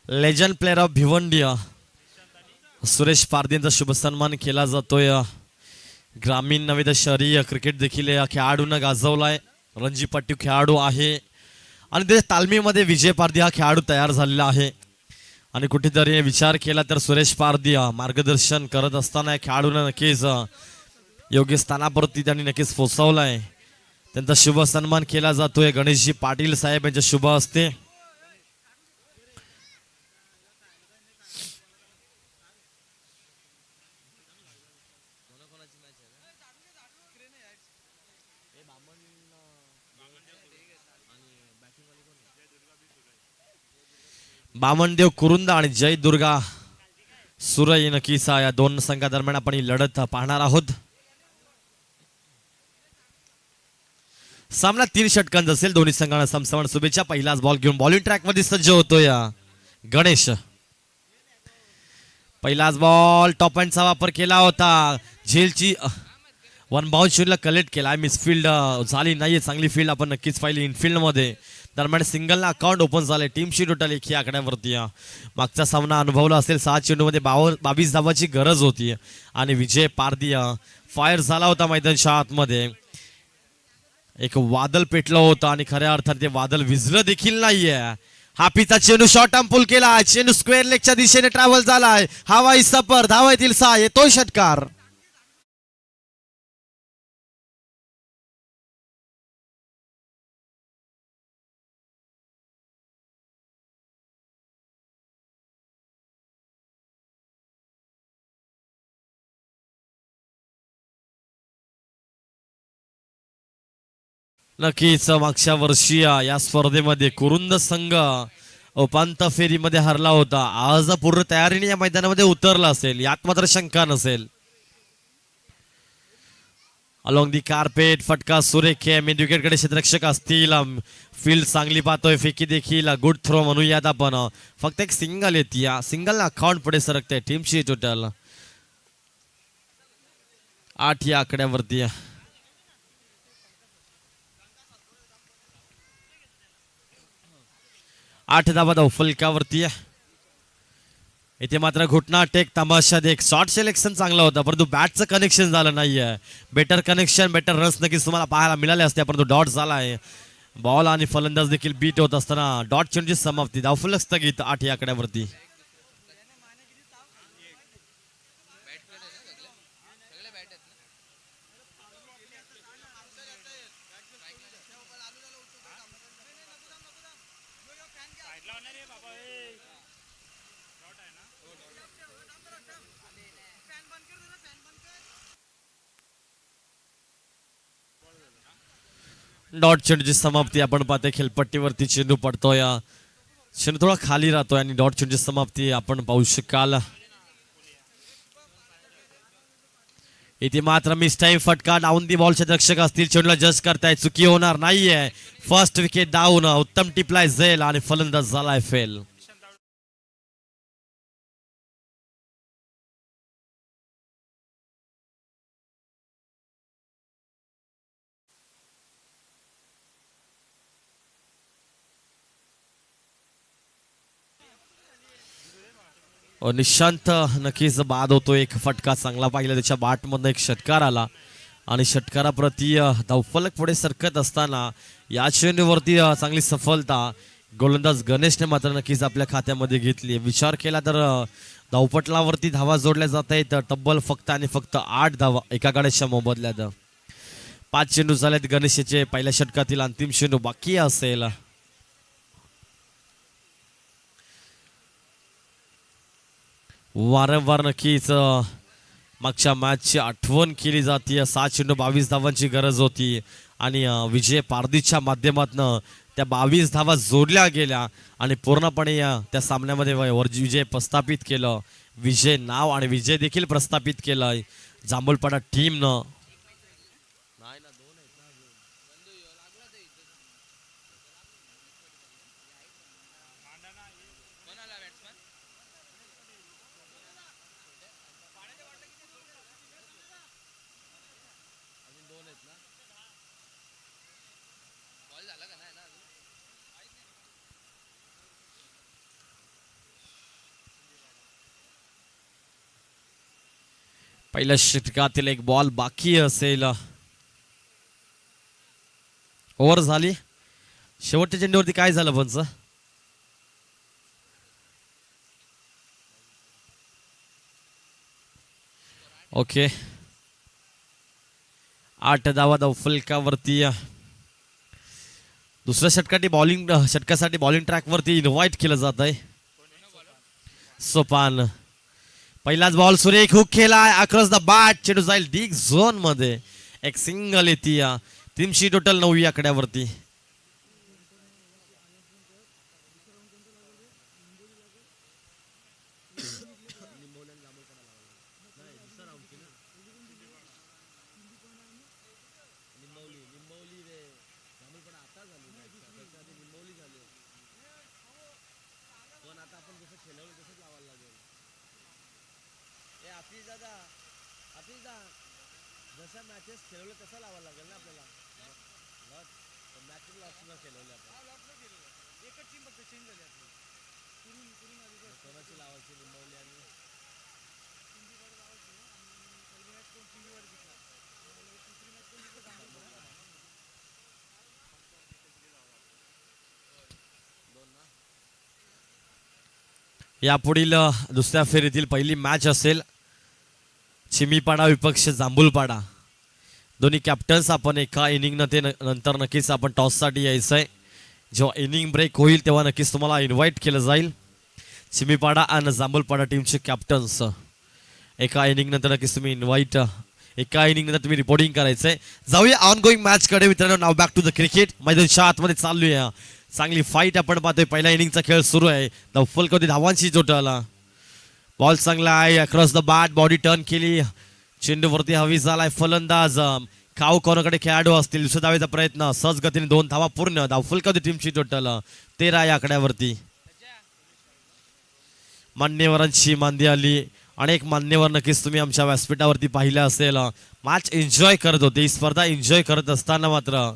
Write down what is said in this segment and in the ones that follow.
Legend player of Bhiwandi Suresh Pardi यांचा शुभ सन्मान केला जातोय. ग्रामीण नव्हे तर शहरी क्रिकेट देखील या खेळाडूंना गाजवलाय. रणजीपट्टी खेळाडू आहे आणि त्याच्या तालमीमध्ये विजय पारदी हा खेळाडू तयार झालेला आहे. आणि कुठेतरी विचार केला तर सुरेश पारदी मार्गदर्शन करत असताना खेळाडूंना नक्कीच योग्य स्थानावरती त्यांनी नक्कीच पोहोचवलाय. त्यांचा शुभ सन्मान केला जातोय गणेशजी पाटील साहेब यांच्या शुभ हस्ते. बामणदेव कुरुंदा आणि जय दुर्गा सुरई नकीसा या दोन संघादरम्यान आपण ही लढत पाहणार आहोत. सामना 3 षटकांचा असेल. दोन्ही संघांना समसमान शुभेच्छा. पहिलाच बॉल घेऊन बॉलिंग ट्रॅक मध्ये सज्ज होतोय गणेश. पहिलाच बॉल टॉप हँडचा वापर केला होता. झेलची वन बाउंड शूटला कलेक्ट केला. मिसफिल्ड झाली नाहीये. चांगली फील्ड आपण नक्कीच पाहिली इनफिल्ड मध्ये. दरम्यान सिंगलला अकाउंट ओपन झाले. टीमची टोटल 1 आकड्यावरती. मागचा सामना अनुभवला असेल. 7 चेंडूमध्ये 22 धावाची गरज होती आणि विजय पारदी फायर झाला होता मैदानच्या आतमध्ये. एक वादळ पेटलं होतं आणि खऱ्या अर्थाने ते वादळ विझलं देखील नाहीये. हापीचा चेंडू शॉर्ट आर्म पुल केला. चेंडू स्क्वेअर लेगच्या दिशेने ट्रॅव्हल झालाय. हवाई सफर धावा येतील 6. येतोय षटकार. नक्कीच मागच्या वर्षी या स्पर्धेमध्ये कुरुंद संघ उपांत्य फेरीमध्ये हरला होता. आज पूर्ण तयारीने या मैदानामध्ये उतरला असेल यात मात्र शंका नसेल. अलॉंग दी कार्पेट फटका सुरेख. मेन विकेटकडे क्षेत्ररक्षक असतील. फील्ड चांगली पाहतोय. फेकी देखील गुड थ्रो म्हणूयात आपण. फक्त एक सिंगल येते. सिंगल अकाउंट पुढे सरकते. टीमची टोटल 8 या आकड्यावरती. 8 धावा फलकावरती. इथे मात्र घुटना टेक तमाशा देख. शॉर्ट सिलेक्शन चांगला होता परंतु बॅटचं कनेक्शन झालं नाहीये. बेटर कनेक्शन बेटर रन्स नक्कीच तुम्हाला पाहायला मिळाले असते परंतु डॉट झालाय. बॉल आणि फलंदाज देखील बीट होत असताना डॉट चेंडूची समाप्ती. धावफलक स्थगित 8 या आकड्यावरती. डॉट चेंडूची समाप्ती आपण पाहतोय. खेळपट्टीवरती चेंडू पडतोय. चेंडू थोडा खाली राहतोय आणि डॉट चेंडूची समाप्ती आपण पाहू शकाल. इथे मात्र मिस टाइम फटका. डाऊन दी बॉलचे रक्षक असतील. चेंडूला जज करताय. चुकी होणार नाहीये. First wicket down. उत्तम टिपलाय झेल आणि फलंदाज झालाय फेल. निशांत नक्कीच बाद होतो. एक फटका चांगला पाहिला त्याच्या बॅट मधनं. एक षटकार आला आणि षटकाराप्रती धावफलक पुढे सरकत असताना या चेंडूवरती चांगली सफलता गोलंदाज गणेशने मात्र नक्कीच आपल्या खात्यामध्ये घेतली. विचार केला तर धावपटलावरती धावा जोडल्या जात आहेत. तब्बल फक्त आणि फक्त 8 धावा एका गाड्याच्या मोबदल्यात. 5 चेंडू झालेत गणेशचे. पहिल्या षटकातील अंतिम चेंडू बाकी असेल. वारंवार नक्कीच मागच्या मॅचची आठवण केली जाते. 7 चेंडू 22 धावांची गरज होती आणि विजय पारदीच्या माध्यमातून त्या 22 धावा जोडल्या गेल्या आणि पूर्णपणे त्या सामन्यामध्ये विजय प्रस्थापित केलं. विजय नाव आणि विजय देखील प्रस्थापित केलं जांभूलपाडा टीमनं. पहिल्या षटकातील एक बॉल बाकी असेल. ओव्हर झाली. शेवटच्या चेंडूवरती काय झालं पंच? ओके, 8 धावा फलकावरती. दुसऱ्या षटकासाठी बॉलिंग ट्रॅक वरती इन्व्हाइट केलं जात आहे सोपान. पहिलाच बॉल सुरेख हुक केलाय अक्रॉस द बॅट. चेंडू जाईल डीप झोन मध्ये. एक सिंगल येते. टीमची टोटल 9 आकड्यावरती. जशा मॅचेस खेळवलं तसं लावायला लागेल ना आपल्याला. मॅच लॉस खेळवले आपण. एकच टीम फक्त चेंज झाली आपली. कोणाची लावायची? निंबवली आणि यापुढील दुसऱ्या फेरीतील पहिली मॅच असेल चिमीपाडा विपक्ष जांभूलपाडा. दोन्ही कॅप्टन्स आपण एका इनिंग नंतर नक्कीच आपण टॉससाठी यायचं आहे. जेव्हा इनिंग ब्रेक होईल तेव्हा नक्कीच तुम्हाला इन्व्हाइट केलं जाईल. चिमीपाडा आणि जांभूलपाडा टीमचे कॅप्टन्स एका इनिंग नंतर नक्कीच तुम्ही एका इनिंग नंतर तुम्ही रिपोर्टिंग करायचंय. जाऊया ऑन गोईंग मॅच कडे मित्रांनो. नाव बॅक टू द क्रिकेट. मैदानच्या आतमध्ये चालूया. चांगली फाईट आपण पाहतोय. पहिल्या इनिंगचा खेळ सुरू आहे. फुल कधी धावांची जोटाला. बॉल चांगला आहे. Across the bat body turn केली. चेंडूवरती हवी झालाय फलंदाज. काऊ कोणाकडे खेळाडू असतील. दुसऱ्या धावेचा प्रयत्न. सहज गतीने 2 धावा पूर्ण. धावफुल कधी टीमची टोटल 13 या आकड्यावरती. मान्यवरांची मांदी आली. अनेक मान्यवर नक्कीच तुम्ही आमच्या व्यासपीठावरती पाहिलं असेल. मॅच एन्जॉय करत होते. ही स्पर्धा एन्जॉय करत असताना मात्र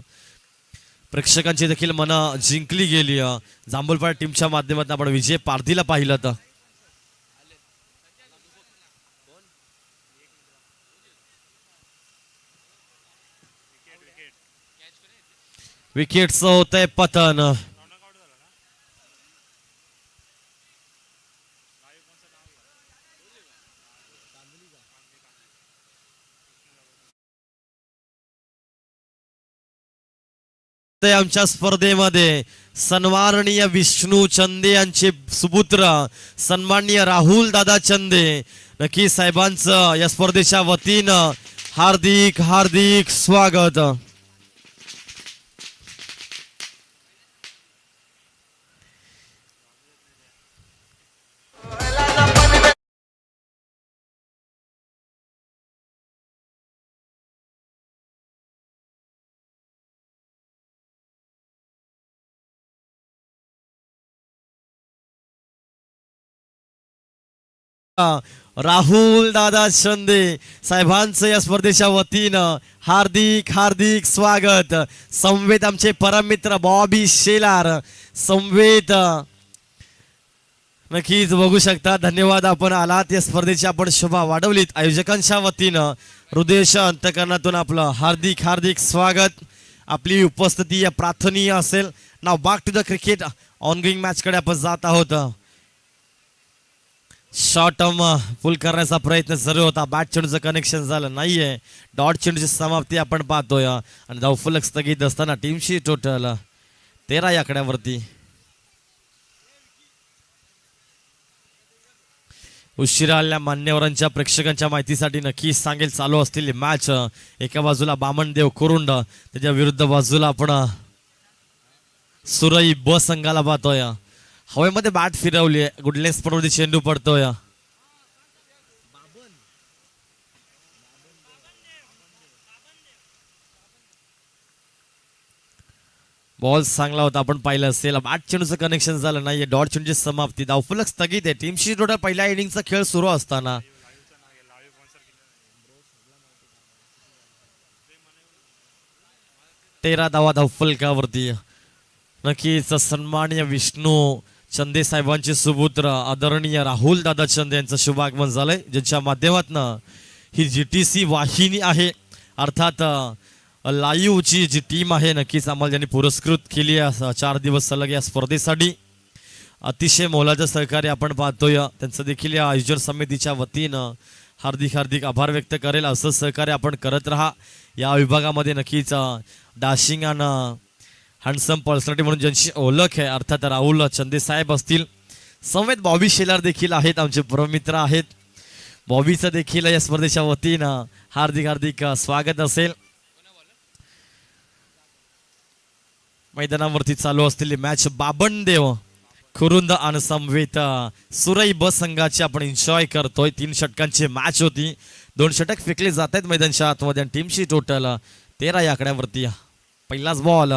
प्रेक्षकांची देखील मनं जिंकली गेली. जांभूलपाडा टीमच्या माध्यमातून आपण विजय पारधीला पाहिलं तर विकेटचं होतंय पतन. आमच्या स्पर्धेमध्ये सन्माननीय विष्णू चंदे यांचे सुपुत्र सन्माननीय राहुल दादा चंदे नक्की साहेबांचं या स्पर्धेच्या वतीनं हार्दिक हार्दिक स्वागत. राहुल दादा शिंदे साहेबांचं या स्पर्धेच्या वतीनं हार्दिक हार्दिक स्वागत. समवेत आमचे परममित्र बॉबी शेलार समवेत नक्कीच बघू शकता. धन्यवाद आपण आलात. या स्पर्धेची आपण शोभा वाढवलीत. आयोजकांच्या वतीनं हृदयच्या अंतकरणातून आपलं हार्दिक हार्दिक स्वागत. आपली उपस्थिती या प्रार्थनीय असेल. Now back to the cricket. Ongoing match कडे आपण जात आहोत. शॉर्ट टर्म फुल करण्याचा प्रयत्न जरूर होता. बॅट चेंडूचं कनेक्शन झालं नाहीये. डॉट चेंडूची समाप्ती आपण पाहतोय आणि धावफलक स्थगित असताना टीमची टोटल 13 या आकड्यावरती. उशिरा आलेल्या मान्यवरांच्या प्रेक्षकांच्या माहितीसाठी नक्कीच सांगेल चालू असलेली मॅच. एका बाजूला बामणदेव कुरुंड, त्याच्या विरुद्ध बाजूला आपण सुरई ब संघाला पाहतोय. हवेमध्ये बॅट फिरवली. गुडलेस पण चेंडू पडतोय. बॉल चांगला होता आपण पाहिलं असेल. बॅट चेंडूचं कनेक्शन झालं नाहीये. डॉट चेंडूची समाप्ती. धावफलक स्थगित आहे. टीमशी टोटल पहिल्या इनिंगचा खेळ सुरू असताना 13 धावा धावफलकावरती. नक्कीच सन्माननीय विष्णू चंदे साहेबांचे सुपुत्र आदरणीय राहुल दादा चंदे यांचं शुभागमन झालंय, ज्यांच्या माध्यमातून ही GTC वाहिनी आहे, अर्थात लाईव्हची जी टीम आहे नक्कीच आम्हाला ज्यांनी पुरस्कृत केली आहे 4 दिवस सलग या स्पर्धेसाठी. अतिशय मोलाचं सहकार्य आपण पाहतोय. त्यांचं देखील या आयोजन समितीच्या वतीनं हार्दिक हार्दिक आभार व्यक्त करेल. असं सहकार्य आपण करत राहा. या विभागामध्ये नक्कीच डॅशिंग आणि हँडसम पर्सनॅलिटी म्हणून ज्यांची ओळख आहे अर्थात राहुल चंदे साहेब असतील. समेत बॉबी शेलार देखील आहेत, आमचे परममित्र आहेत. बॉबीचं देखील या स्पर्धेच्या वतीनं हार्दिक हार्दिक स्वागत असेल. मैदानावरती चालू असलेली मॅच बाबनदेव खुरुंद आणि समवेत सुरई ब संघाची आपण एन्जॉय करतोय. 3 षटकांची मॅच होती. 2 षटक फेकले जात आहेत मैदानाच्या आतमध्ये आणि टीमची टोटल 13 या आकड्यावरती. पहिलाच बॉल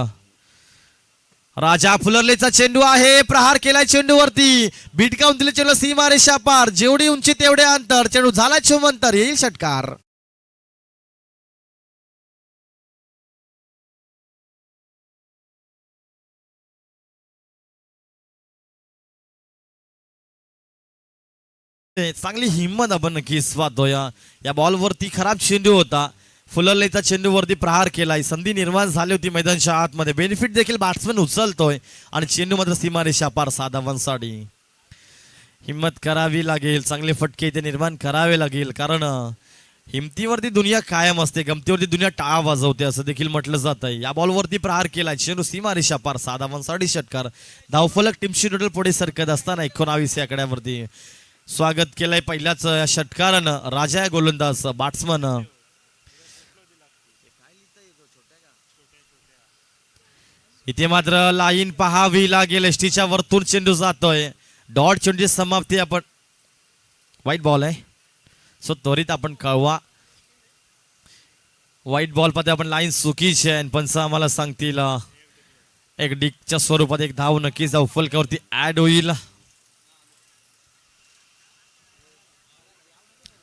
राजा फुलरलेचा चेंडू आहे, प्रहार केलाय चेंडूवरती, बिटकावून दिले चेंडू सीमारेषा पार, जेवढी उंची तेवढे अंतर, चेंडू झाला चुमंतर, येईल षटकार. चांगली हिंमत आपण नक्कीच पाहतोय. या बॉलवरती खराब चेंडू होता, फुलरलेचा चेंडूवरती प्रहार केलाय, संधी निर्माण झाली होती मैदानाच्या आतमध्ये. बेनिफिट देखील बॅट्समन उचलतोय आणि चेंडू मात्र सीमारेषा पार साधा वनसाठी. हिंमत करावी लागेल, चांगले फटके इथे निर्माण करावे लागेल, कारण हिमतीवरती दुनिया कायम असते, गमतीवरती दुनिया टाळा वाजवते असं देखील म्हटलं जात आहे. या बॉलवरती प्रहार केलाय, चेंडू सीमारेषा पार साधा वनसाठी षटकार. धावफलक टीमची टोटल पुढे सरकत असताना 19 या आकड्यावरती. स्वागत केलंय पहिल्याच या षटकारानं राजा या गोलंदाज बॅट्समन. इथे मात्र लाईन पहावी लागेल, एसटीच्या वरतून चेंडू जातोय. डॉट चेंडूची समाप्ती. आपण वाईट बॉल आहे, सो त्वरित आपण कळवा. वाईट बॉल पाहते आपण, लाईन चुकीची आहे. पंच आम्हाला सांगतील एक डिकच्या स्वरूपात एक धाव नक्कीच धावफलकावरती ऍड होईल.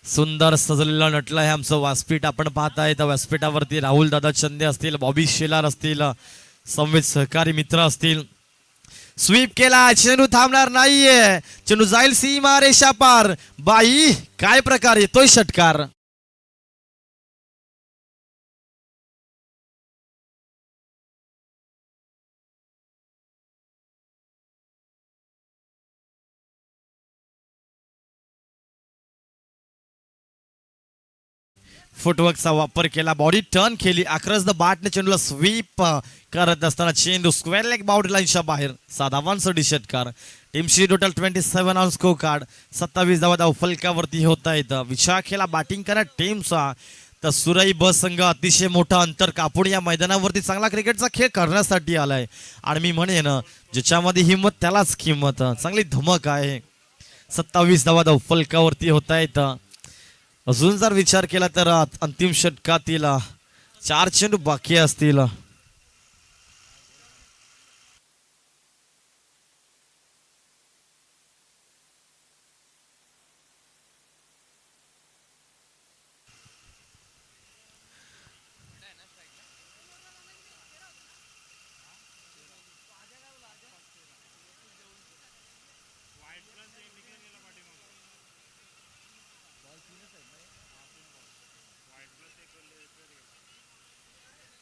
सुंदर सजलेला नटला आहे आमचं व्यासपीठ आपण पाहताय. त्या व्यासपीठावरती राहुल दादा चंदे असतील, बॉबी शेलार असतील, संवेद सहकारी मित्र असतील. स्वीप केला, चेंडू थांबणार नाहीये, चेंडू जाईल सीमा रेषा पार. बाई काय प्रकार, येतोय षटकार. फुटवर्कचा वापर केला, बॉडी टर्न केली, अक्रॉस द बॅटने चेंडूला स्वीप करत असताना चेंडू स्क्वेअर लेग बाउंड्री लाईनच्या बाहेर. साधा 1 षटकार. टीमची टोटल 27 ऑन स्कोर कार्ड. 27 धावा फलकावरती होत आहेत. विचार केला बॅटिंग करा टीमचा तर सुरई ब संघ अतिशय मोठा अंतर कापून या मैदानावरती चांगला क्रिकेटचा खेळ करण्यासाठी आलाय. आणि मी म्हणेन ज्याच्यामध्ये हिंमत त्यालाच किंमत. चांगली धमक आहे. 27 धावा फलकावरती होत आहेत. अजून जर विचार केला तर अंतिम षटकातील 4 चेंडू बाकी असतील.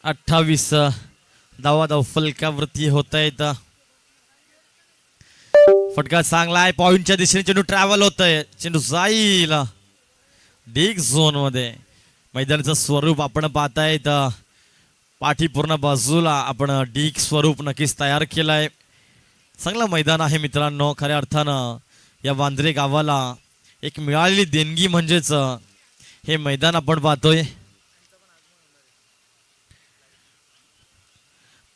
अठ्ठावीस धावा फलकावरती होत आहेत. फटका चांगला आहे, पॉइंटच्या दिशेने चेंडू ट्रॅव्हल होत आहे, चेंडू जाईल डीक झोन मध्ये. मैदानाचं स्वरूप आपण पाहतायत, पाठी पूर्ण बाजूला आपण डीक स्वरूप नक्कीच तयार केलाय. चांगलं मैदान आहे मित्रांनो. खऱ्या अर्थानं या वांद्रे गावाला एक मिळालेली देणगी म्हणजेच हे मैदान आपण पाहतोय.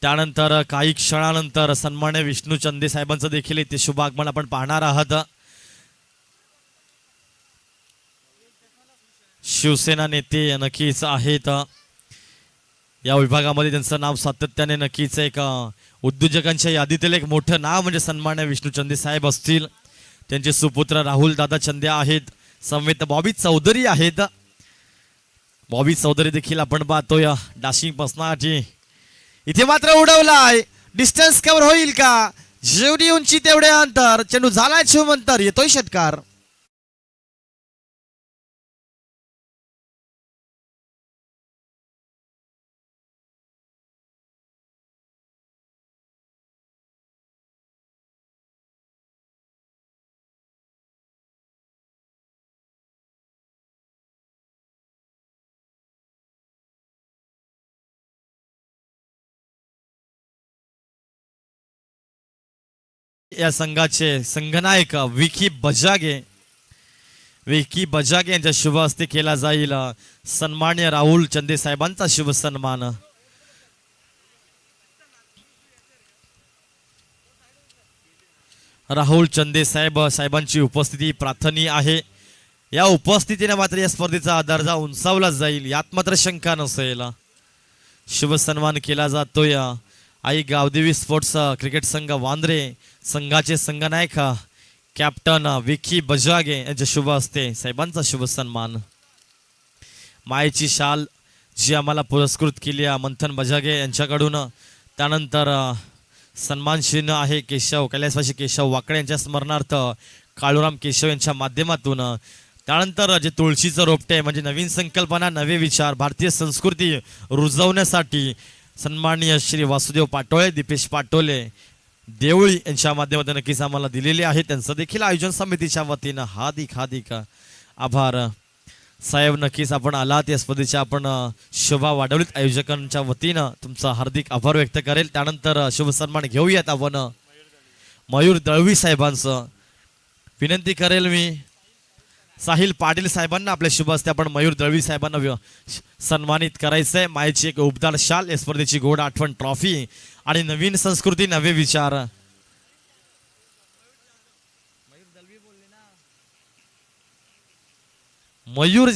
त्यानंतर काही क्षणानंतर सन्मान्य विष्णू चंदे साहेबांचं देखील इथे शुभागमन आपण पाहणार आहात. शिवसेना नेते नक्कीच आहेत या विभागामध्ये, त्यांचं नाव सातत्याने नक्कीच एक उद्योजकांच्या यादीतील एक मोठं नाव म्हणजे सन्मान्य विष्णू चंदे साहेब असतील. त्यांचे सुपुत्र राहुल दादा चंदे आहेत. संवेत बॉबी चौधरी आहेत. बॉबी चौधरी देखील आपण पाहतोय डॅशिंग पर्सनॅलिटी. इथे मात्र उडवलाय, डिस्टन्स कव्हर होईल का, जेवढी उंची तेवढे अंतर, चेंडू झालाय शिवमंतर, येतोय षटकार. या संघाचे संघनायक विकी बजागे यांच्या शुभ हस्ते केला जाईल सन्मान्य राहुल चंदे साहेबांचा शुभ सन्मान. राहुल चंदे साहेबांची उपस्थिती प्रार्थनीय आहे. या उपस्थितीने मात्र या स्पर्धेचा दर्जा उंचावला जाईल यात मात्र शंका नसेल. शुभ सन्मान केला जातोय आई गावदेवी स्पोर्ट्स क्रिकेट संघ वांद्रे संघाचे संघनायक कॅप्टन विकी बजागे यांच्या शुभ हस्ते साहेबांचा शुभ सन्मान. मायेची शाल जी आम्हाला पुरस्कृत केली मंथन बजागे यांच्याकडून. त्यानंतर सन्मान चिन्ह आहे कैलासवासी केशव वाकडे यांच्या स्मरणार्थ काळूराम केशव यांच्या माध्यमातून. त्यानंतर जे तुळशीचं रोपटे म्हणजे नवीन संकल्पना नवे विचार भारतीय संस्कृती रुजवण्यासाठी सन्माननीय श्री वासुदेव पाटोळे दीपेश पाटोले देवळी यांच्या माध्यमातून नक्कीच आम्हाला दिलेले आहे. त्यांचं देखील आयोजन समितीच्या वतीनं हार्दिक आभार. साहेब नक्कीच आपण आलात या स्पर्धेच्या आपण शोभा वाढवलीत आयोजकांच्या वतीनं तुमचा हार्दिक आभार व्यक्त करेल. त्यानंतर शुभ सन्मान घेऊयात आपण मयूर दळवी साहेबांचं. विनंती करेल मी साहिल पाटील साहेबांना आपल्या शुभ हस्ते आपण मयूर दळवी साहेबांना सन्मानित करायचंय. मायेची एक उबदार शाल या स्पर्धेची गोड आठवण ट्रॉफी आणि नवीन संस्कृती नवे विचार. मयूर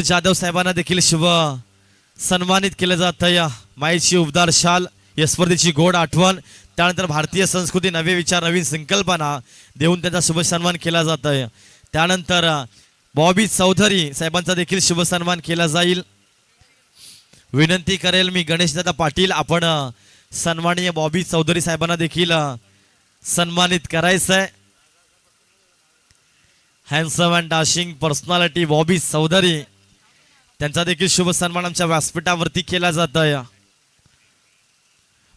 जाधव साहेबांना देखील शुभ सन्मानित केलं जातं. मायेची उबदार शाल या स्पर्धेची गोड आठवण. त्यानंतर भारतीय संस्कृती नवे विचार नवीन संकल्पना देऊन त्यांचा शुभ सन्मान केला जात आहे. त्यानंतर बॉबी चौधरी साहेबांचा देखील शुभ सन्मान केला जाईल. विनंती करेल मी गणेशदादा पाटील आपण सन्माननीय बॉबी चौधरी साहेबांना देखील सन्मानित करायचंय. Handsome and dashing personality Bobby Chaudhary त्यांचा देखील शुभ सन्मान आमच्या व्यासपीठावरती केला जात आहे.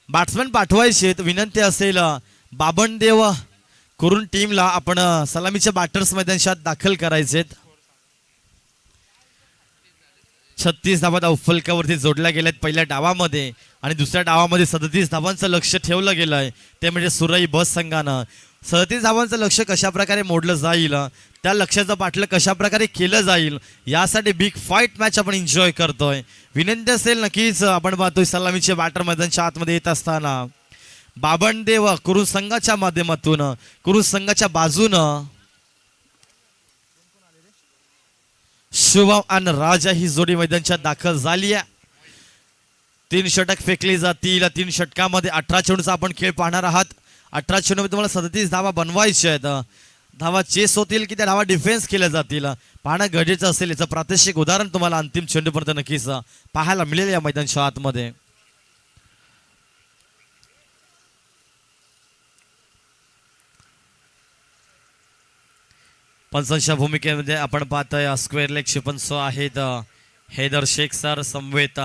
बॅट्समॅन पाठवायचे विनंती असेल बाबनदेव करून टीमला आपण सलामीच्या बॅटर्स मैदानात दाखल करायचे. 36 धावा फलकावरती जोडल्या गेल्यात पहिल्या डावामध्ये आणि दुसऱ्या डावामध्ये 37 धावांचं लक्ष ठेवलं गेलंय. ते म्हणजे सुरई बस संघानं 37 धावांचं लक्ष कशा प्रकारे मोडलं जाईल त्या लक्ष्याचं पाठलं कशा प्रकारे केलं जाईल यासाठी बिग फाईट मॅच आपण एन्जॉय करतोय. विनंती असेल नक्कीच आपण पाहतोय सलामीचे बॅटर मैदानाच्या आतमध्ये येत असताना बाबनदेव कुरुल संघाच्या माध्यमातून कुरुल संघाच्या बाजूनं शुभम आणि राजा ही जोडी मैदानाच्या दाखल झाली आहे. 3 षटक फेकली जातील. 3 षटकामध्ये 18 चेंडूचा आपण खेळ पाहणार आहात. 18 चेंडूमध्ये तुम्हाला 37 धावा बनवायच्या आहेत. धावा चेस होतील की त्या धावा डिफेन्स केल्या जातील पाहणं गरजेचं असेल. याचं प्रात्यक्षिक उदाहरण तुम्हाला अंतिम चेंडूपर्यंत नक्कीच पाहायला मिळेल या मैदानाच्या आतमध्ये. पंचांच्या भूमिकेमध्ये आपण पाहतोय स्क्वेअर लेग क्षेपण आहेत हैदर शेख सर समवेत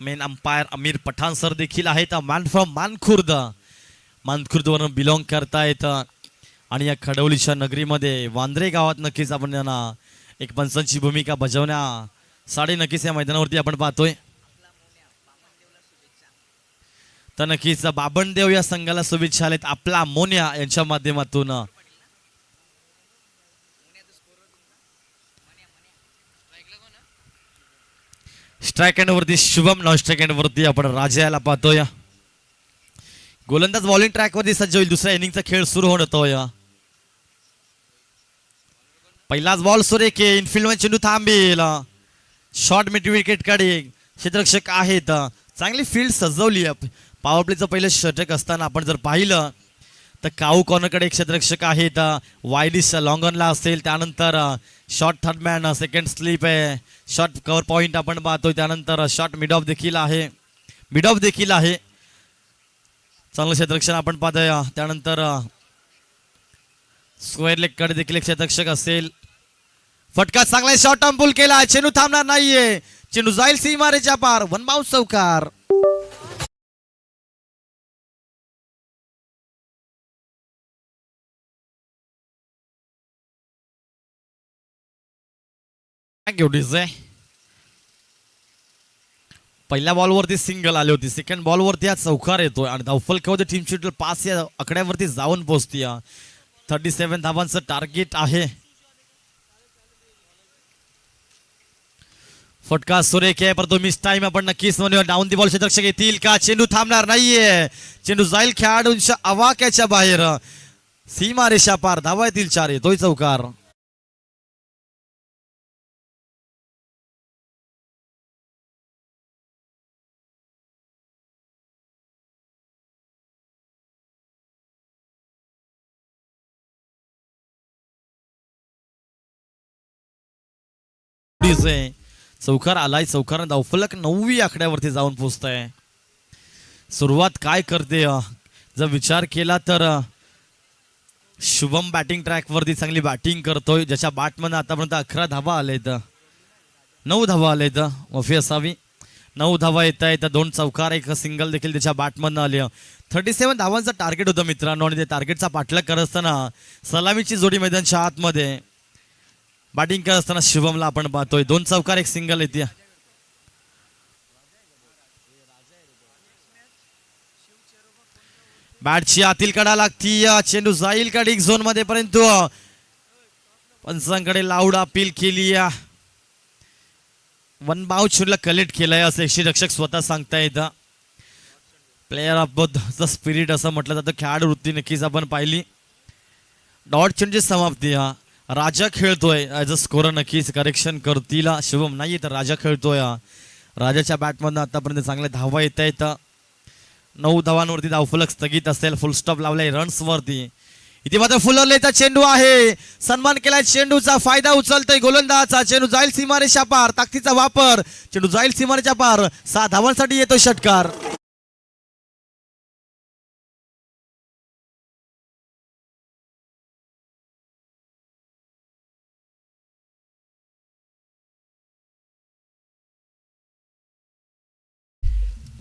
मेन अंपायर अमीर पठाण सर देखील आहेत. मॅन फ्रॉम मानखुर्दवरून बिलॉंग करतायत आणि या खडवलीच्या नगरीमध्ये वांद्रे गावात नक्कीच आपण यांना एक पंचांची भूमिका बजावण्यासाठी नक्कीच या मैदानावरती आपण पाहतोय. तर नक्कीच बाबनदेव या संघाला शुभेच्छा आलेत आपला मोन्या यांच्या माध्यमातून. स्ट्राईक हँड वरती शुभम नॉन स्ट्राईक हँड वरती आपण राजा याला पाहतोय. गोलंदाज बॉलिंग ट्रॅक वरती सज्ज होईल. दुसऱ्या इनिंगचा खेळ सुरू होतोय. पहिलाच बॉल सुरेखे इनफिल्ड मध्ये चेंडू थांबेल. शॉर्ट मिड विकेट कडे क्षेत्ररक्षक आहेत. चांगली फील्ड सजवली. पॉवर प्लेचं पहिलं षटक असताना आपण जर पाहिलं तर काऊ कॉर्नरकडे एक क्षेत्ररक्षक आहेत. वायलिस लॉंग ऑनला असेल. त्यानंतर short third man second sleep आहे. शॉर्ट कव्हर पॉइंट आपण पाहतोय. त्यानंतर शॉर्ट मिड ऑफ देखील आहे. चांगलं क्षेत्ररक्षण आपण पाहतोय. त्यानंतर स्क्वेअर लेग कडे देखील एक क्षेत्ररक्षक असेल. फटका चांगला शॉर्ट टर्म पुल केला. चेंडू थांबणार नाहीये. चेंडू जाईल सीमारेच्या पार. 1 बाउन्स चौकार. Thank you DJ. पहिल्या बॉलवरती सिंगल आली होती, सेकंड बॉलवरती हा चौकार येतोय आणि धावफलकामध्ये टीमची टोटल 5 या आकड्यावरती जाऊन पोहोचती. 37 धावांचं टार्गेट आहे. फटका सुरेख आहे, परंतु मिस टाइम आपण नक्कीच म्हणूया. डाऊन दी बॉल क्षेत्ररक्षक येतील का? चेंडू थांबणार नाहीये, चेंडू जाईल खेळाडूंच्या आवाक्याच्या बाहेर, सीमा रेषा पार, धावा येतील 4. येतोय चौकार. चौकार आलाय, चौकार धावफलक 9 आकड्यावरती जाऊन पोहोचतंय. सुरुवात काय करते जर विचार केला तर शुभम बॅटिंग ट्रॅक वरती चांगली बॅटिंग करतोय, ज्याच्या बॅटमध्ये आतापर्यंत 11 धावा आलेत, 9 धावा आलेत, माफी असावी, 9 धावा येत आहेत, 2 चौकार, 1 सिंगल देखील त्याच्या बॅटमधनं आले. 37 धावांचं टार्गेट होतं मित्रांनो, आणि त्या टार्गेटचा पाठलाग करत असताना सलामीची जोडी मैदानच्या आतमध्ये बॅटिंग करत असताना शुभमला आपण पाहतोय. 2 चौकार, 1 सिंगल येते. बॅटची आतील कडा लागती, चेंडू जाईल का डिग झोन मध्ये, परंतु पंचांकडे लाऊड अपील केली. वन बाउंड चेंडूला कलेक्ट केलाय असं यष्टीरक्षक स्वतः सांगतायत. प्लेयर ऑफ द स्पिरिट असं म्हटलं जातं. खेळाडू वृत्ती नक्कीच आपण पाहिली. डॉट चेंडूची समाप्ती. राजा खेळतोय ऍज अ स्कोरर, नक्कीच करेक्शन करतील. शुभम नाही तर राजा खेळतोय. राजाच्या बॅटमधनं आतापर्यंत चांगले धावा येत आहेत. 9 धावांवरती धावफलक स्थगित असेल, फुल स्टॉप लावलाय रन्स वरती. इथे मात्र फुलरलेचा चेंडू आहे, सन्मान केलाय, चेंडूचा फायदा उचलतोय गोलंदाजाचा. चेंडू जाईल सीमारेषा पार, ताकदीचा वापर, चेंडू जाईल सीमारेषा पार, 6 धावांसाठी येतो षटकार.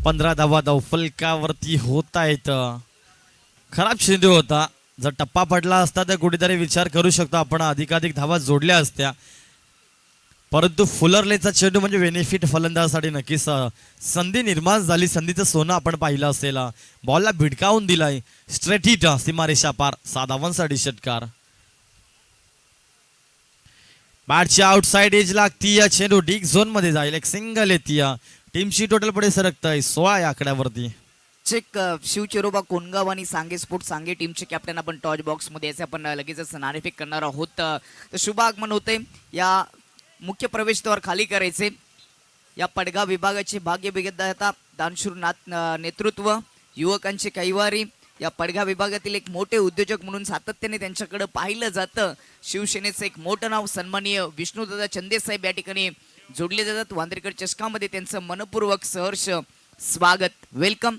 पंधरा धावा धावफलकावरती होत आहेत. खराब चेंडू होता, जर टप्पा पडला असता तर कुठेतरी विचार करू शकतो आपण, अधिकाधिक धावा जोडल्या असत्या, परंतु फुलरलेचा चेंडू म्हणजे बेनिफिट फलंदाजासाठी नक्कीच संधी निर्माण झाली. संधीचं सोनं आपण पाहिलं असेल. बॉलला भिडकावून दिलाय, स्ट्रेट हिट, सीमारेषा पार, 6 धावांसाठी षटकार. बॅटची आउटसाइड एज लागती, चेंडू डीक झोन मध्ये जाईल, 1 सिंगल येते. टीमची टोटल पुढे सरकतंय 16 या आकड्यावरती. चेक शिवचेरोबा कोणगाव आणि सांगे स्पोर्ट सांगे टीमचे कॅप्टन आपण टॉच बॉक्स मध्ये याचे आपण लगेचच नाणेफेक करणार आहोत. तर शुभ आगमन होते. या मुख्य प्रवेशद्वार खाली करायचे. या पडगाव विभागाचे भाग्य विधाता दानशूर नेतृत्व, युवकांचे कैवारी, या पडगाव विभागातील एक मोठे उद्योजक म्हणून सातत्याने त्यांच्याकडे पाहिलं जातं. शिवसेनेचं एक मोठं नाव सन्माननीय विष्णुदादा चंदेसाहेब या ठिकाणी जोडले जातात. वांद्रेकर चषकामध्ये त्यांचं मनपूर्वक सहर्ष स्वागत, वेलकम.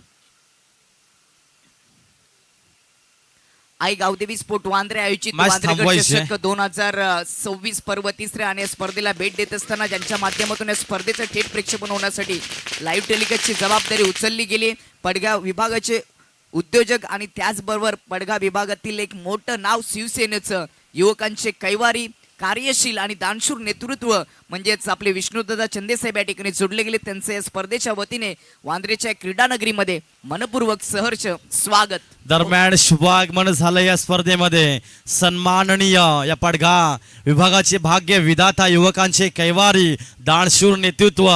आई गावदेवी स्पोर्ट वांद्रे आयोजित वांद्रेकर चषक 2026 पर्व 3ऱ्या आणि स्पर्धेला भेट देत असताना ज्यांच्या माध्यमातून या स्पर्धेचं थेट प्रक्षेपण होण्यासाठी लाईव्ह टेलिकास्टची जबाबदारी उचलली गेली. पडगाव विभागाचे उद्योजक आणि त्याचबरोबर पडगाव विभागातील एक मोठं नाव शिवसेनेचं, युवकांचे कैवारी, कार्यशील आणि दानशूर नेतृत्व म्हणजेच आपले विष्णुदादा चंदेसाहेब या ठिकाणी जोडले गेले. त्यांचे या स्पर्धेच्या वतीने वांद्रेच्या क्रीडा नगरीमध्ये मनपूर्वक सहर्ष स्वागत. दरम्यान शुभागमन झालं या स्पर्धेमध्ये. सन्माननीय या पडगाव विभागाचे भाग्य विधाता, युवकांचे कैवारी, दानशूर नेतृत्व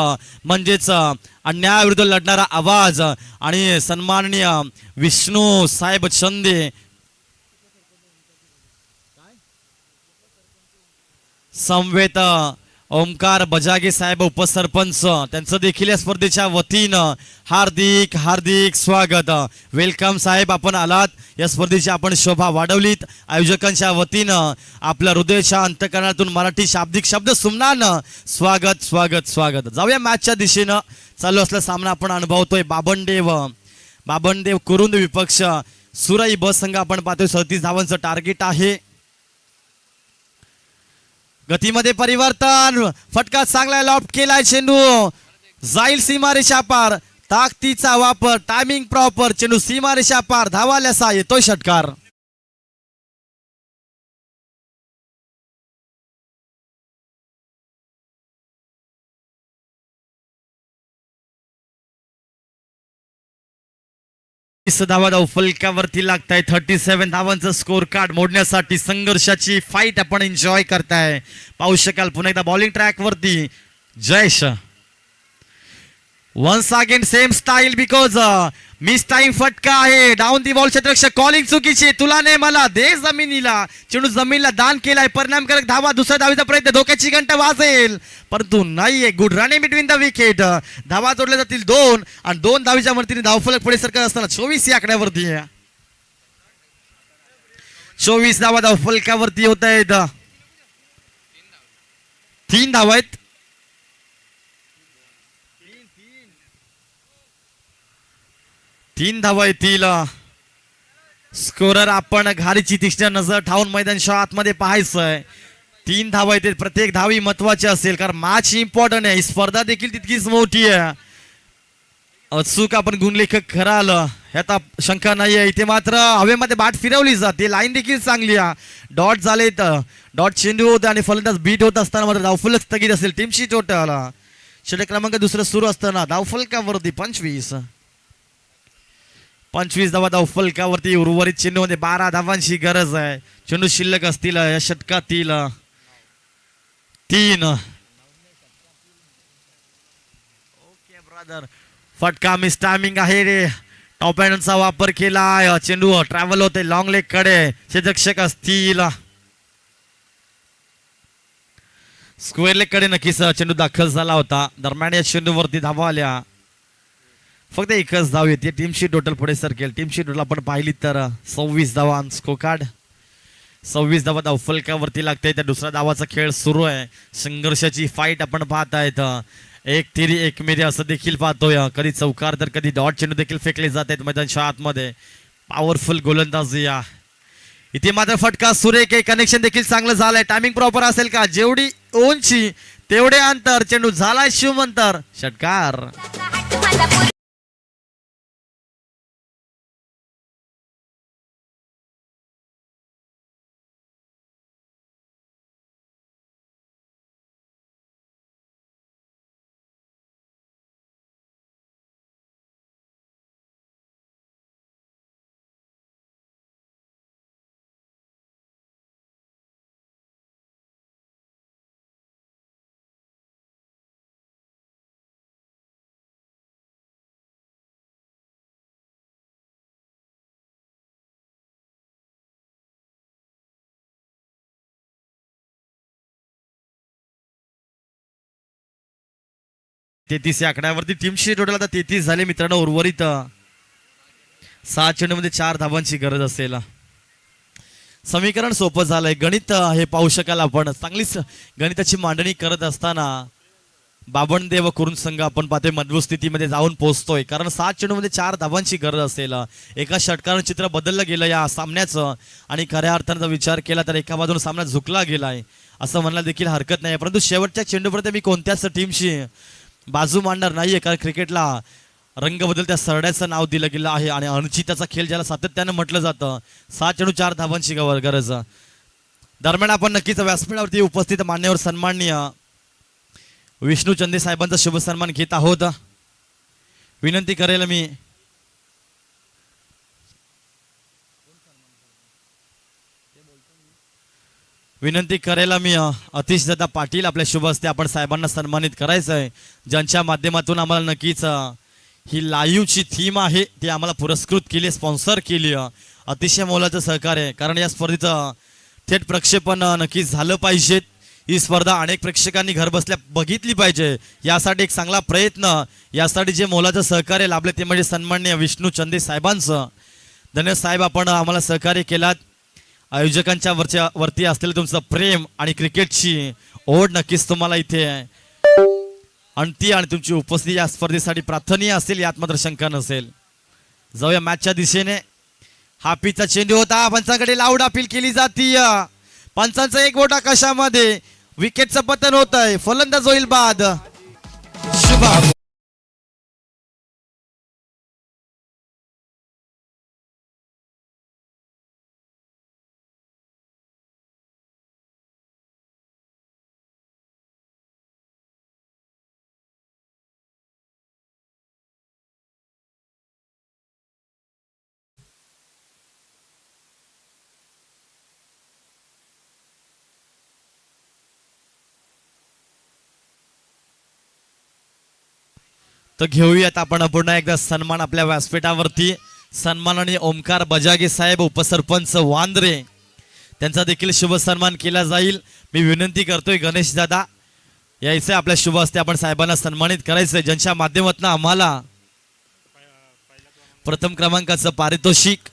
म्हणजेच अन्यायाविरुद्ध लढणारा आवाज आणि सन्माननीय विष्णू साहेब चंदे, समवेत ओमकार बजागे साहेब उपसरपंच, त्यांचं देखील या स्पर्धेच्या वतीनं हार्दिक हार्दिक स्वागत. वेलकम साहेब, आपण आलात, या स्पर्धेची आपण शोभा वाढवलीत. आयोजकांच्या वतीनं आपल्या हृदयाच्या अंतकरणातून मराठी शाब्दिक शब्द सुमनानं स्वागत स्वागत स्वागत. जाऊया मॅचच्या दिशेनं. चालू असलेला सामना आपण अनुभवतोय. बाबनदेव कुरुंद विपक्ष सुरई ब संघ आपण पाहतोय. 37 धावांचं टार्गेट आहे. गतीमध्ये परिवर्तन, फटका चांगला लॉफ्ट केलाय, चेंडू जाईल सीमारेषा पार, ताकदीचा वापर, टायमिंग प्रॉपर, चेंडू सीमारेषा पार, धावाल्यासा येतोय षटकार. धावा फलकावरती लागताय. 37 धावांचं स्कोर कार्ड मोडण्यासाठी संघर्षाची फाईट आपण एन्जॉय करताय. पाहू शकाल पुन्हा एकदा बॉलिंग ट्रॅक वरती जयश. Once again same style because miss time फटका आहे. डाऊन दी बॉल क्षेत्ररक्षक कॉलिंग चुकीची. तुला नाही मला दे जमिनीला. चेंडू जमिनीला दान केलाय. परिणामकारक धावा. दुसऱ्या धावीचा प्रयत्न. धोक्याची घंटा वाजेल परंतु नाहीये. Good running between the wicket. धावा जोडल्या जातील 2 आणि 2 धावीच्या मदतीने धावफलक पुढे सरकत असताना 24 या आकड्यावरती 24 धावा धावफलकावरती होत आहेत. 3 धावा आहेत. 3 धावा येतील. स्कोरर आपण घारीची तीक्ष्ण नजर ठेवून मैदानाच्या आतमध्ये पाहायचंय. 3 धावा येतील. प्रत्येक धावी महत्वाची असेल कारण मॅच इम्पॉर्टंट आहे. ही स्पर्धा देखील तितकीच मोठी आहे. अचूक आपण गुणलेखक खरं आलं ह्यात शंका नाहीये. इथे मात्र हवेमध्ये बाट फिरवली जाते. लाईन देखील चांगली आहे. डॉट झाले डॉट चेंडू होते आणि फलंदाज बीट होत असताना मात्र धावफलक स्थगित असेल. टीमशी टोटल षटक क्रमांक दुसरं सुरू असताना धावफलकावरती 25 धावा धावफलकावरती. उर्वरित चेंडूमध्ये 12 धावांची गरज आहे. चेंडू शिल्लक असतील या षटकातील 3. Okay brother. फटका मिस टायमिंग आहे रे. टॉप हँडचा वापर केला. चेंडू ट्रॅव्हल होते लॉंग लेग कडे. क्षेत्ररक्षक असतील. स्क्वेअर लेग कडे नक्कीच चेंडू दाखल झाला होता. दरम्यान या चेंडूवरती धावा आल्या. फक्त एकच धाव येते. टीमशी टोटल पुढे सरकेल. टीमशी टोटल आपण पाहिली तर 26 धावा स्कोर कार्ड. 26 धावा धावफलकावरती लागते. त्या दुसऱ्या धावाचा खेळ सुरू आहे. संघर्षाची फाईट आपण पाहत आहेत. एक तिरी एक मेरी असं देखील पाहतोय. कधी चौकार तर कधी डॉट चेंडू देखील फेकले जात आहेत मैदानाच्या आतमध्ये. पॉवरफुल गोलंदाजी या इथे मात्र फटका सुरेख आहे. कनेक्शन देखील चांगलं झालंय. टायमिंग प्रॉपर असेल का. जेवढी उंची तेवढे अंतर. चेंडू झालाय शिवमंतर. षटकार. तेहतीस या आकड्यावरती टीमशी टोटल आता 33 झाले मित्रांनो. उर्वरित 7 चेंडूमध्ये 4 धावांची गरज असेल. समीकरण सोपं झालंय. गणित हे पाहू शकाल आपण. चांगलीच गणिताची मांडणी करत असताना बाबणदेव करून संघ आपण पाहतोय मजबूत स्थितीमध्ये जाऊन पोहोचतोय. कारण 7 चेंडूमध्ये 4 धावांची गरज असेल. एका षटकानं चित्र बदललं गेलं या सामन्याचं आणि खऱ्या अर्थानं विचार केला तर एका बाजूने सामना झुकला गेलाय असं म्हणायला देखील हरकत नाही. परंतु शेवटच्या चेंडूपर्यंत मी कोणत्याच टीमशी बाजू मांडणार नाहीये. कारण क्रिकेटला रंग बदलत्या सरड्याचं नाव दिलं गेलं आहे आणि अनुचिताचा खेळ ज्याला सातत्यानं म्हटलं जातं. 7 चेंडू 4 धावांची गरज. दरम्यान आपण नक्कीच व्यासपीठावरती उपस्थित मान्यवर सन्माननीय विष्णू चंदे साहेबांचा शुभ सन्मान घेत आहोत. विनंती करेल मी अतिश दादा पाटील आपल्या शुभ हस्ते आपण साहेबांना सन्मानित करायचं आहे. ज्यांच्या माध्यमातून आम्हाला नक्कीच ही लाईव्हची थीम आहे ती आम्हाला पुरस्कृत केली, स्पॉन्सर केली. अतिशय मोलाचं सहकार्य आहे. कारण या स्पर्धेचं थेट प्रक्षेपण नक्कीच झालं पाहिजे. ही स्पर्धा अनेक प्रेक्षकांनी घर बसल्या बघितली पाहिजे. यासाठी एक चांगला प्रयत्न, यासाठी जे मोलाचं सहकार्य लाभले ते म्हणजे सन्माननीय विष्णू चंदे साहेबांचं. धन्यवाद साहेब, आपण आम्हाला सहकार्य केलात. आयोजकांच्या वरती असलेलं तुमचं प्रेम आणि क्रिकेटची ओढ नक्कीच तुम्हाला इथे आणती आणि तुमची उपस्थिती या स्पर्धेसाठी प्रार्थनीय असेल यात मात्र शंका नसेल. जाऊया मॅचच्या दिशेने. हा पिचचा चेंडू होता. पंचांकडे लाऊड अपील केली जाती. पंचांचा एक बोटा कशामध्ये. विकेटचं पतन होत आहे. फलंदाज होईल बाद. शुभ तर घेऊयात आपण पुन्हा एकदा सन्मान आपल्या व्यासपीठावरती. सन्माननीय ओमकार बजागे साहेब उपसरपंच वांद्रे त्यांचा देखील शुभ सन्मान केला जाईल. मी विनंती करतोय गणेश दादा यायचं आपल्या शुभ हस्ते आपण साहेबांना सन्मानित करायचंय, ज्यांच्या माध्यमातून आम्हाला प्रथम क्रमांकाचं पारितोषिक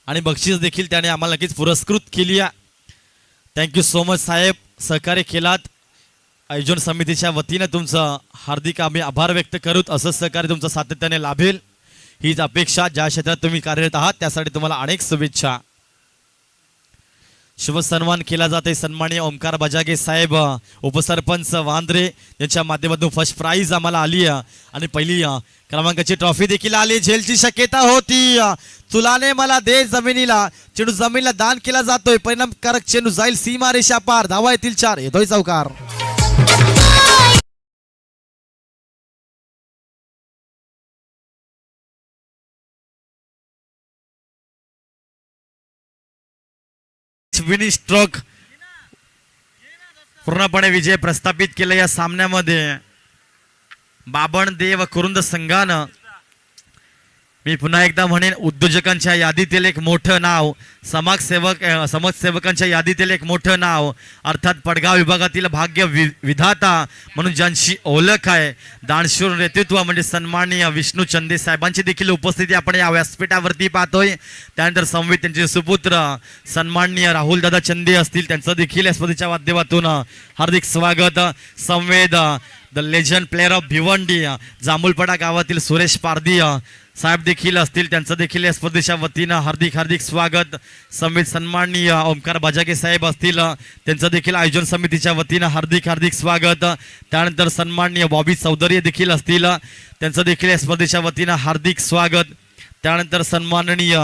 आणि बक्षीस देखील त्याने आम्हाला नक्कीच पुरस्कृत केली आहे. थँक्यू सो मच साहेब, सहकार्य केलात. आयोजन समितीच्या वतीने तुमचं हार्दिक आम्ही आभार व्यक्त करूत. असं सहकार्य तुमचं सातत्याने लाभेल हीच अपेक्षा. ज्या क्षेत्रात तुम्ही कार्यरत आहात त्यासाठी तुम्हाला अनेक शुभेच्छा. शुभ सन्मान केला जाते सन्माननीय ओमकार बजागे साहेब उपसरपंच वांद्रे यांच्या माध्यमातून फर्स्ट प्राइज आम्हाला आली आणि पहिली क्रमांकाची ट्रॉफी देखील आली. झेलची शक्यता होती, तुलाने मला दे जमिनीला, चेंडू जमिनीला दान केला जातोय. परिणामकारक चेंडू जाईल सीमारेषा पार, धावा येतील 4, येतोय चौकार. विनी स्ट्रोक पूर्णपणे विजय प्रस्थापित केला या सामन्यामध्ये बाबण देव कुरुंद संघानं. मी पुन्हा एकदा म्हणेन उद्योजकांच्या यादीतील एक मोठं नाव, समाजसेवकांच्या यादीतील एक मोठं नाव, अर्थात पडगाव विभागातील भाग्य विधाता म्हणून ज्यांची ओळख आहे, दानशूर नेतृत्व म्हणजे सन्माननीय विष्णू चंदे साहेबांची देखील उपस्थिती आपण या व्यासपीठावरती पाहतोय. त्यानंतर संवेद त्यांचे सुपुत्र सन्माननीय राहुल दादा चंदे असतील, त्यांचं देखील या स्पर्धेच्या माध्यमातून हार्दिक स्वागत. संवेद the legend player of Bhiwandi Jambhulpada गावातील सुरेश पारदी साहेब देखील असतील, त्यांचं देखील या स्पर्धेच्या वतीनं हार्दिक हार्दिक स्वागत. संवेद सन्माननीय ओमकार बजागे साहेब असतील, त्यांचं देखील आयोजन समितीच्या वतीनं हार्दिक हार्दिक स्वागत. त्यानंतर सन्माननीय बॉबी चौधरी देखील असतील, त्यांचं देखील या स्पर्धेच्या वतीनं हार्दिक स्वागत. त्यानंतर सन्माननीय